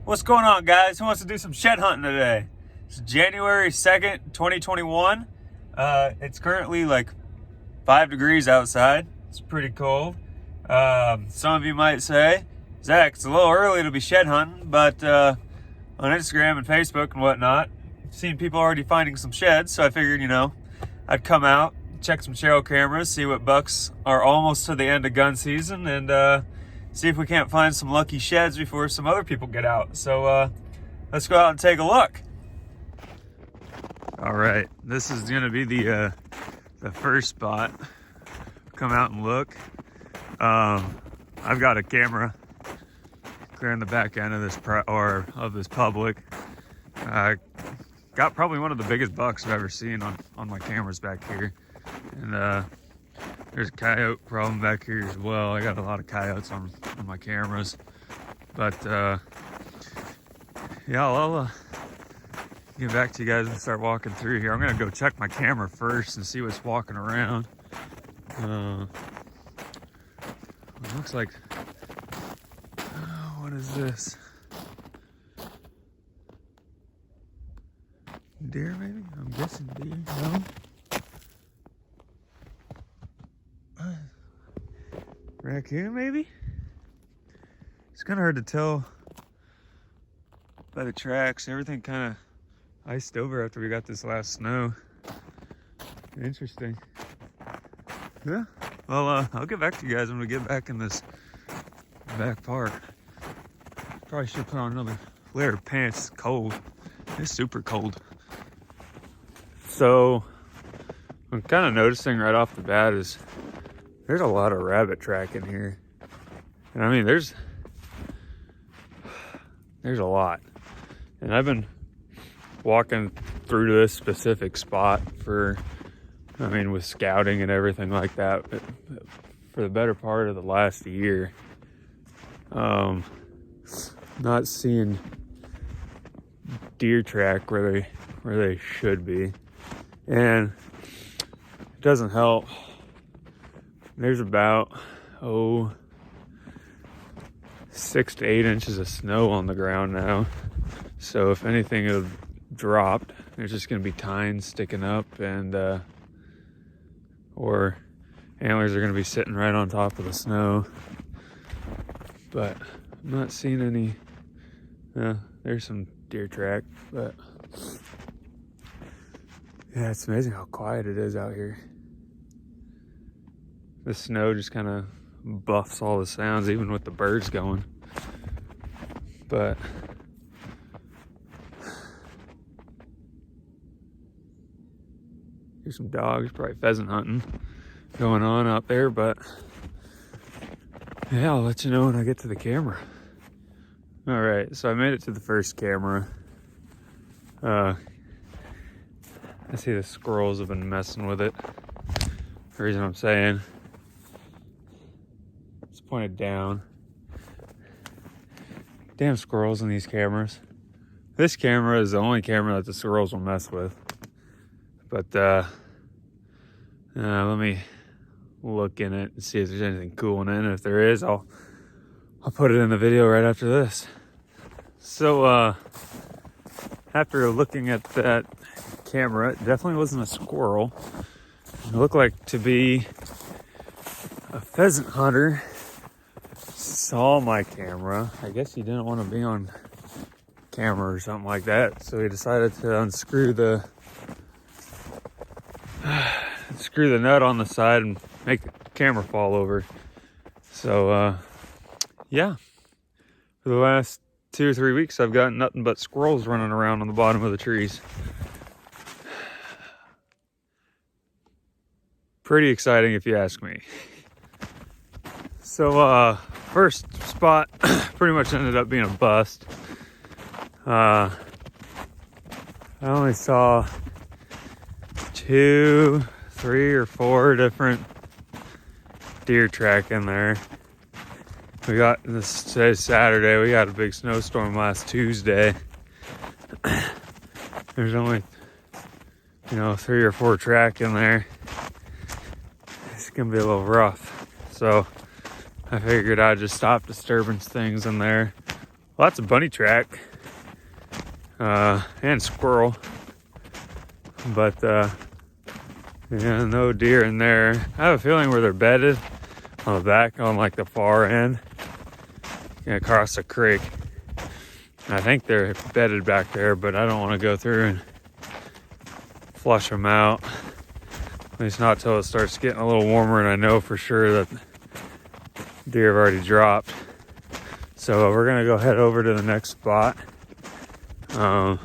What's going on, guys? Who wants to do some shed hunting today? It's January 2nd, 2021. It's currently like 5 degrees outside. It's pretty cold. Some of you might say, Zach, it's a little early to be shed hunting, but on Instagram and Facebook and whatnot, I've seen people already finding some sheds, so I figured, I'd come out, check some trail cameras, see what bucks are almost to the end of gun season, and see if we can't find some lucky sheds before some other people get out. So let's go out and take a look. All right, this is gonna be the first spot. Come out and look. I've got a camera clearing the back end of this public. Got probably one of the biggest bucks I've ever seen on my cameras back here, and there's a coyote problem back here as well. I got a lot of coyotes on my cameras, but yeah, I'll get back to you guys and start walking through here. I'm gonna go check my camera first and see what's walking around. It looks like, what is this? Deer, maybe? I'm guessing deer. No? Raccoon, maybe? It's kind of hard to tell by the tracks. Everything kind of iced over after we got this last snow. Interesting. Yeah. Well, I'll get back to you guys when we get back in this back part. Probably should put on another layer of pants. It's cold. It's super cold. So, I'm kind of noticing right off the bat is there's a lot of rabbit track in here. And I mean, there's a lot. And I've been walking through this specific spot with scouting and everything like that, for the better part of the last year. Not seeing deer track where they should be. And it doesn't help. There's about 6 to 8 inches of snow on the ground now. So if anything had dropped, there's just gonna be tines sticking up, and or antlers are gonna be sitting right on top of the snow. But I'm not seeing any. There's some deer track, but yeah, it's amazing how quiet it is out here. The snow just kind of buffs all the sounds, even with the birds going. But here's some dogs, probably pheasant hunting going on out there. But yeah, I'll let you know when I get to the camera. All right, so I made it to the first camera. I see the squirrels have been messing with it. The reason I'm saying, it's pointed down. Damn squirrels in these cameras. This camera is the only camera that the squirrels will mess with. But let me look in it and see if there's anything cool in it. And if there is, I'll put it in the video right after this. So after looking at that camera, it definitely wasn't a squirrel. It looked like to be a pheasant hunter. Saw my camera. I guess he didn't want to be on camera or something like that, so he decided to unscrew the nut on the side and make the camera fall over. So yeah, for the last 2 or 3 weeks I've got nothing but squirrels running around on the bottom of the trees. Pretty exciting if you ask me. So first spot pretty much ended up being a bust. I only saw 2, 3, or 4 different deer track in there. Today's Saturday. We got a big snowstorm last Tuesday. There's only 3 or 4 track in there. It's gonna be a little rough. So I figured I'd just stop disturbance things in there Lots of bunny track and squirrel, but yeah, no deer in there. I have a feeling where they're bedded on the back, on like the far end, across the creek. I think they're bedded back there, but I don't want to go through and flush them out. At least not till it starts getting a little warmer and I know for sure that deer have already dropped. So we're gonna go head over to the next spot. I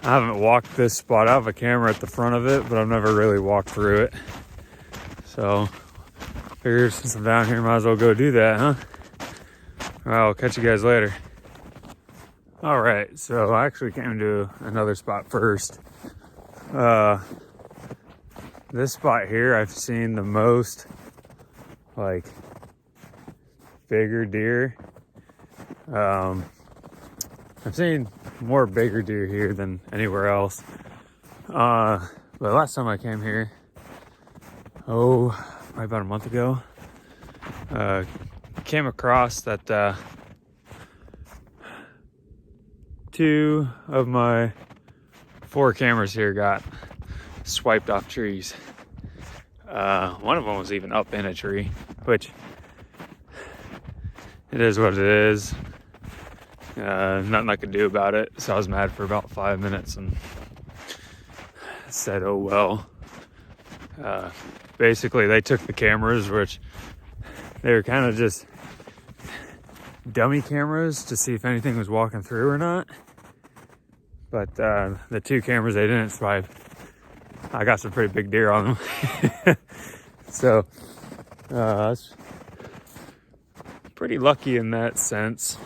haven't walked this spot. I have a camera at the front of it, but I've never really walked through it. So figured since I'm down here, might as well go do that, huh? All right, I'll catch you guys later. All right, so I actually came to another spot first. This spot here, I've seen the most like bigger deer. I've seen more bigger deer here than anywhere else. But last time I came here, probably about a month ago, came across that 2 of my 4 cameras here got swiped off trees. One of them was even up in a tree, which it is what it is. Nothing I could do about it. So I was mad for about 5 minutes and said, oh well. Basically they took the cameras, which they were kind of just dummy cameras to see if anything was walking through or not. But the 2 cameras they didn't swipe, I got some pretty big deer on them. So I was pretty lucky in that sense.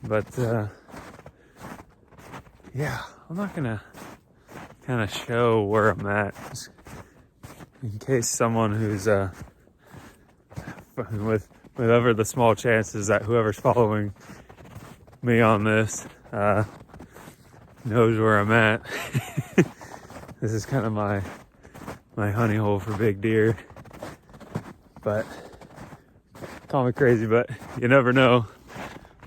But yeah, I'm not gonna kind of show where I'm at, just in case someone who's with ever the small chances that whoever's following me on this knows where I'm at. This is kind of my honey hole for big deer. But call me crazy, but you never know.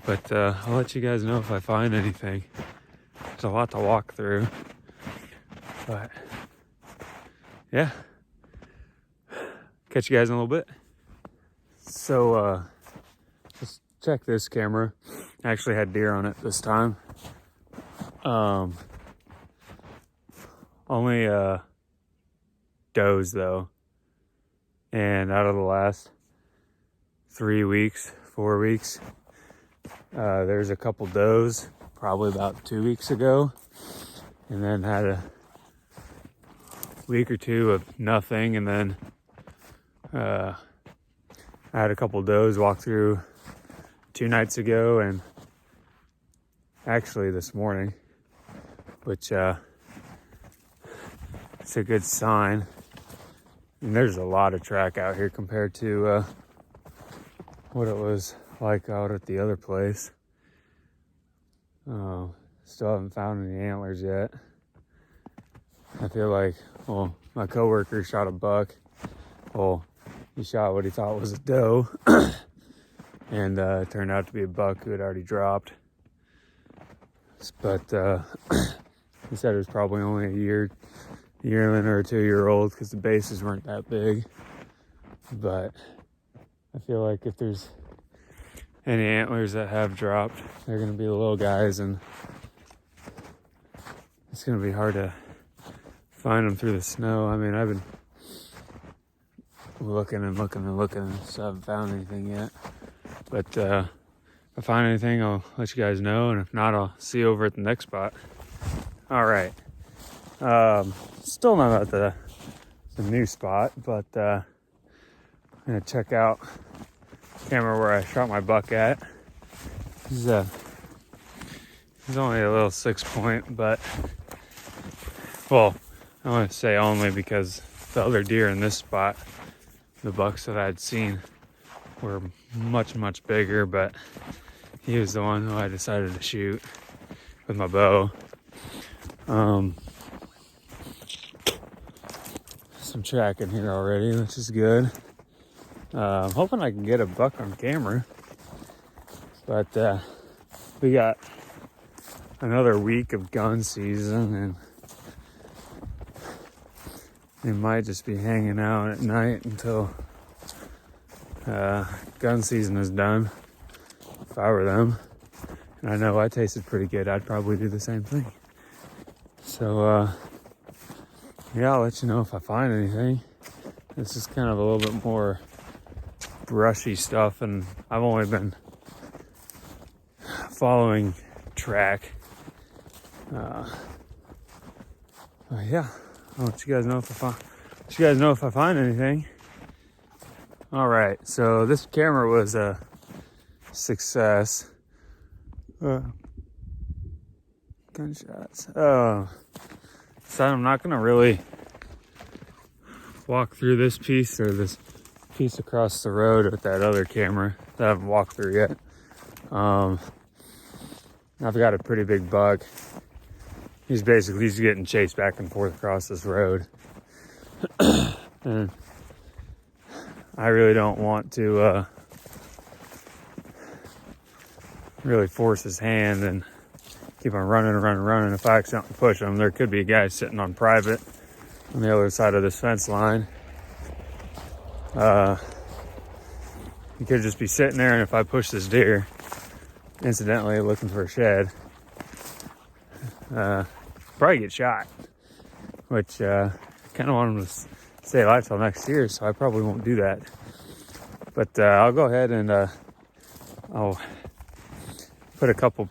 But I'll let you guys know if I find anything. There's a lot to walk through. But yeah, catch you guys in a little bit. So just check this camera. I actually had deer on it this time. Only does though. And out of the last 3 weeks, 4 weeks, there's a couple does probably about 2 weeks ago, and then had a week or 2 of nothing, and then I had a couple does walk through 2 nights ago, and actually this morning, which it's a good sign. And there's a lot of track out here compared to what it was like out at the other place. Still haven't found any antlers yet. I feel like, well, my coworker shot a buck. Well, he shot what he thought was a doe, and it turned out to be a buck who had already dropped. But he said it was probably only a yearling or a 2-year-old because the bases weren't that big. But I feel like if there's any antlers that have dropped, they're going to be the little guys, and it's going to be hard to find them through the snow. I mean, I've been looking and just haven't found anything yet. But if I find anything, I'll let you guys know, and if not, I'll see you over at the next spot. All right. Still not at the new spot, but I'm gonna check out the camera where I shot my buck at. He's only a little 6-point, but, well, I want to say only because the other deer in this spot, the bucks that I'd seen, were much, much bigger, but he was the one who I decided to shoot with my bow. Some track in here already, which is good. I'm hoping I can get a buck on camera. But we got another week of gun season, and they might just be hanging out at night until gun season is done. If I were them, and I know I tasted pretty good, I'd probably do the same thing. So yeah, I'll let you know if I find anything. This is kind of a little bit more brushy stuff, and I've only been following track. Yeah, I'll let you guys know if I find anything. All right, so this camera was a success. Gunshots. So I'm not gonna really walk through this piece or this piece across the road with that other camera that I haven't walked through yet. I've got a pretty big buck. He's getting chased back and forth across this road. And I really don't want to really force his hand and keep on running. If I accidentally push him, there could be a guy sitting on private on the other side of this fence line. He could just be sitting there, and if I push this deer, incidentally looking for a shed, probably get shot, which kind of want him to stay alive till next year, so I probably won't do that. But I'll go ahead and I'll put a couple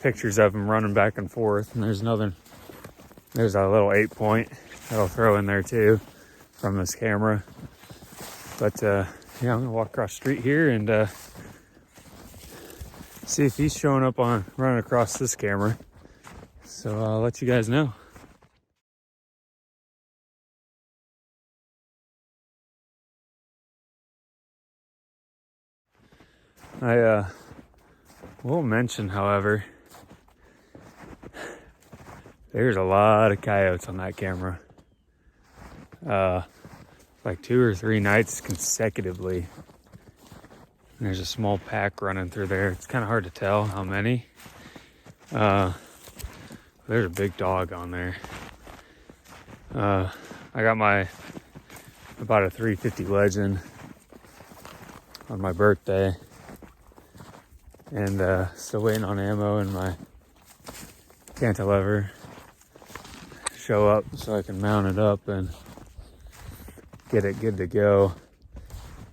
pictures of him running back and forth, and there's a little 8-point that I'll throw in there too from this camera. But yeah, I'm gonna walk across the street here and see if he's showing up on running across this camera. So I'll let you guys know. I will mention, however, there's a lot of coyotes on that camera. Like 2 or 3 nights consecutively. And there's a small pack running through there. It's kind of hard to tell how many. There's a big dog on there. I got about a 350 Legend on my birthday, and still waiting on ammo and my cantilever show up so I can mount it up and get it good to go.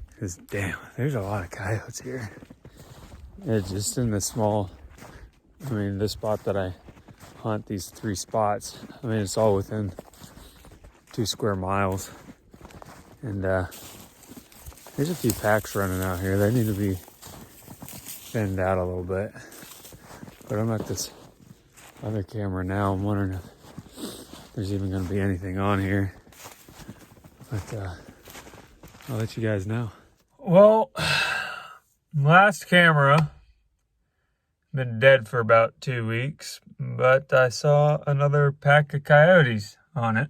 Because damn, there's a lot of coyotes here. It's just in this small, this spot that I hunt, these 3 spots, it's all within 2 square miles. And there's a few packs running out here. They need to be thinned out a little bit. But I'm at this other camera now. I'm wondering if there's even going to be anything on here. But I'll let you guys know. Well, last camera been dead for about 2 weeks, but I saw another pack of coyotes on it.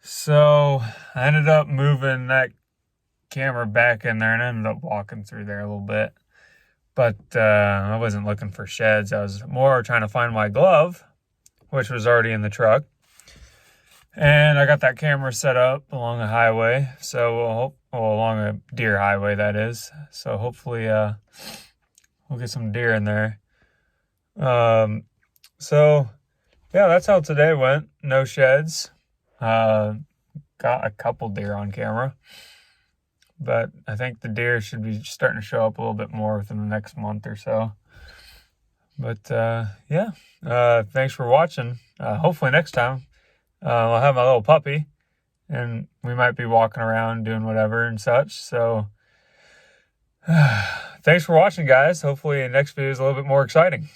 So I ended up moving that camera back in there and ended up walking through there a little bit. But I wasn't looking for sheds. I was more trying to find my glove, which was already in the truck. And I got that camera set up along a highway, so along a deer highway, that is. So hopefully we'll get some deer in there. So yeah, that's how today went. No sheds. Got a couple deer on camera, but I think the deer should be starting to show up a little bit more within the next month or so. But yeah, thanks for watching. Hopefully next time I'll have my little puppy, and we might be walking around doing whatever and such. So thanks for watching, guys. Hopefully the next video is a little bit more exciting.